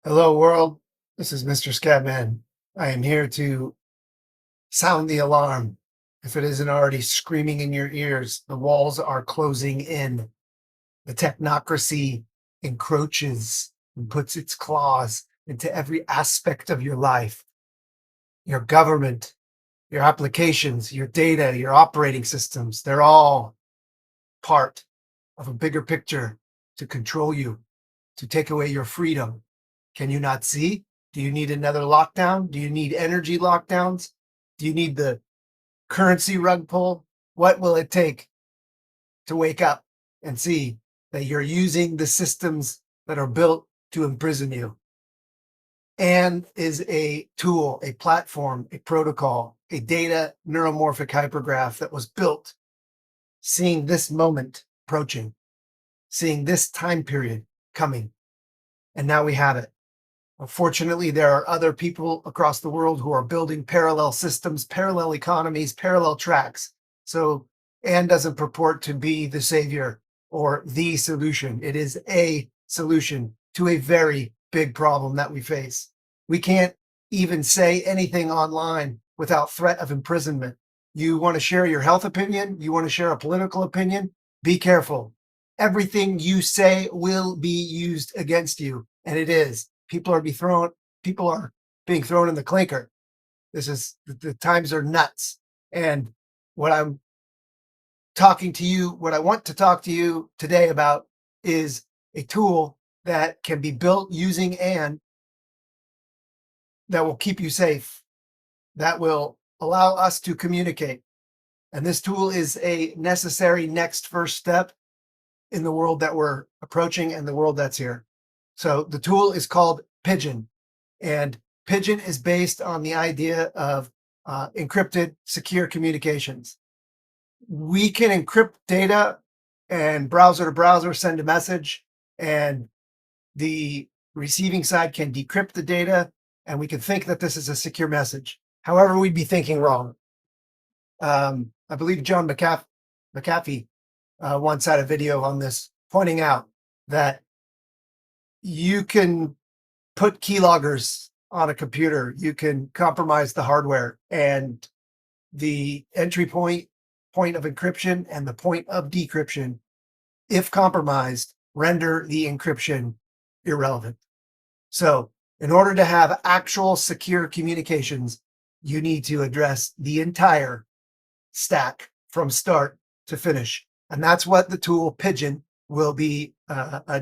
Hello, world. This is Mr. Scatman. I am here to sound the alarm. If it isn't already screaming in your ears, the walls are closing in. The technocracy encroaches and puts its claws into every aspect of your life, your government, your applications, your data, your operating systems. They're all part of a bigger picture to control you, to take away your freedom. Can you not see? Do you need another lockdown? Do you need energy lockdowns? Do you need the currency rug pull? What will it take to wake up and see that you're using the systems that are built to imprison you? And is a tool, a platform, a protocol, a data neuromorphic hypergraph that was built seeing this moment approaching, seeing this time period coming. And now we have it. Unfortunately, there are other people across the world who are building parallel systems, parallel economies, parallel tracks. So Anne doesn't purport to be the savior or the solution. It is a solution to a very big problem that we face. We can't even say anything online without threat of imprisonment. You want to share your health opinion? You want to share a political opinion? Be careful. Everything you say will be used against you, and it is. People are being thrown in the clinker. This is the times are nuts. And what I'm what I want to talk to you today about is a tool that can be built using and that will keep you safe, that will allow us to communicate. And this tool is a necessary next first step in the world that we're approaching and the world that's here. So the tool is called Pigeon. And Pigeon is based on the idea of encrypted secure communications. We can encrypt data and browser to browser send a message, and the receiving side can decrypt the data, and we can think that this is a secure message. However, we'd be thinking wrong. I believe John McAfee once had a video on this pointing out that you can put keyloggers on a computer, you can compromise the hardware, and the entry point of encryption and the point of decryption, if compromised, render the encryption irrelevant. So in order to have actual secure communications, you need to address the entire stack from start to finish. And that's what the tool Pigeon will be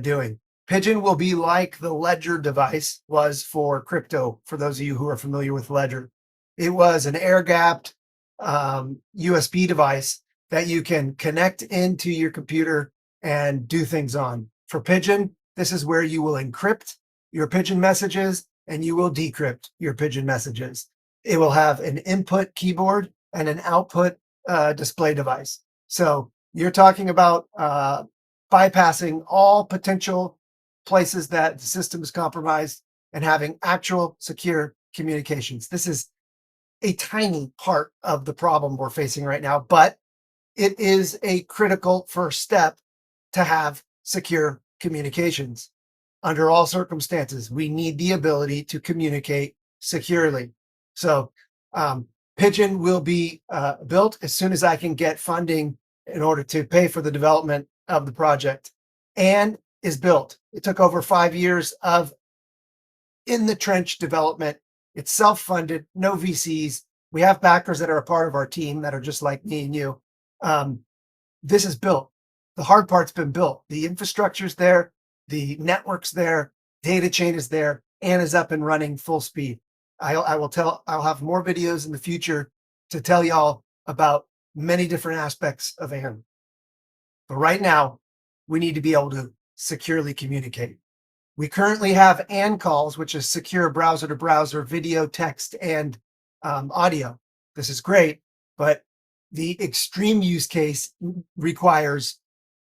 doing. Pigeon will be like the Ledger device was for crypto, for those of you who are familiar with Ledger. It was an air-gapped USB device that you can connect into your computer and do things on. For Pigeon, this is where you will encrypt your Pigeon messages and you will decrypt your Pigeon messages. It will have an input keyboard and an output display device. So you're talking about bypassing all potential places that the system is compromised and having actual secure communications. This is a tiny part of the problem we're facing right now, but it is a critical first step to have secure communications. Under all circumstances, we need the ability to communicate securely. So Pigeon will be built as soon as I can get funding in order to pay for the development of the project, and is built. It took over 5 years of in the trench development. It's self-funded, no VCs. We have backers that are a part of our team that are just like me and you. This is built. The hard part's been built. The infrastructure's there, the network's there, data chain is there, and is up and running full speed. I'll have more videos in the future to tell y'all about many different aspects of AND. But right now, we need to be able to securely communicate. We currently have AND calls, which is secure browser to browser, video, text, and audio. This is great, but the extreme use case requires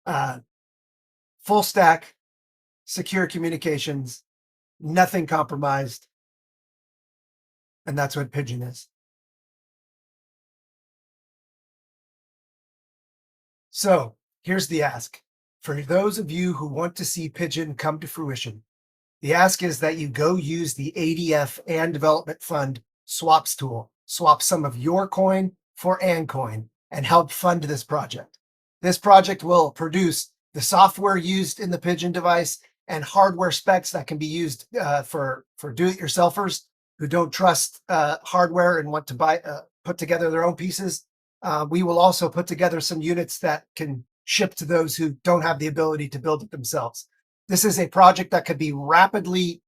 full stack, secure communications, nothing compromised. And that's what Pigeon is. So here's the ask. For those of you who want to see Pigeon come to fruition, The ask is that you go use the ADF and Development Fund swaps tool, swap some of your coin for and coin, and help fund this project. This project will produce the software used in the Pigeon device and hardware specs that can be used for do-it-yourselfers who don't trust hardware and want to put together their own pieces. We will also put together some units that can ship to those who don't have the ability to build it themselves. This is a project that could be rapidly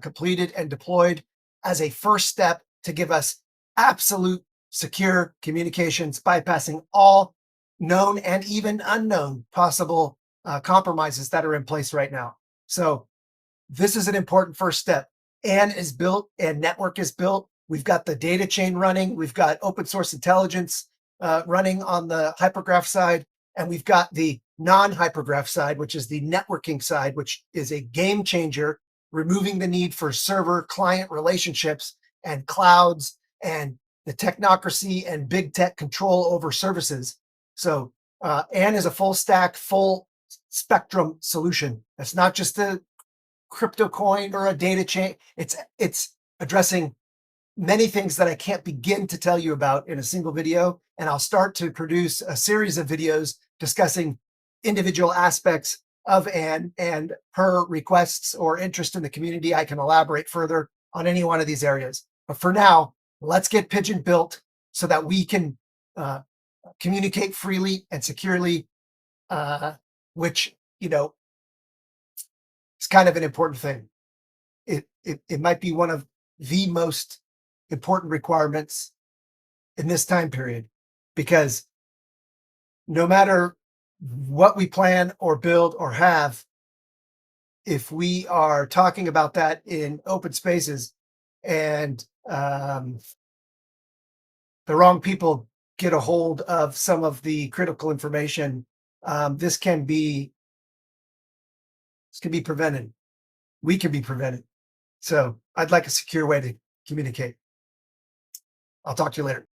completed and deployed as a first step to give us absolute secure communications, bypassing all known and even unknown possible compromises that are in place right now. So this is an important first step. And is built and network is built. We've got the data chain running. We've got open source intelligence running on the hypergraph side. And we've got the non-hypergraph side, which is the networking side, which is a game changer, removing the need for server client relationships and clouds and the technocracy and big tech control over services. So Anne is a full stack, full spectrum solution. It's not just a crypto coin or a data chain. It's addressing many things that I can't begin to tell you about in a single video. And I'll start to produce a series of videos discussing individual aspects of Anne and her requests or interest in the community. I can elaborate further on any one of these areas. But for now, let's get Pigeon built so that we can communicate freely and securely, which, you know, is kind of an important thing. It might be one of the most important requirements in this time period, because no matter what we plan or build or have, if we are talking about that in open spaces and the wrong people get a hold of some of the critical information, this can be prevented. We can be prevented. So I'd like a secure way to communicate. I'll talk to you later.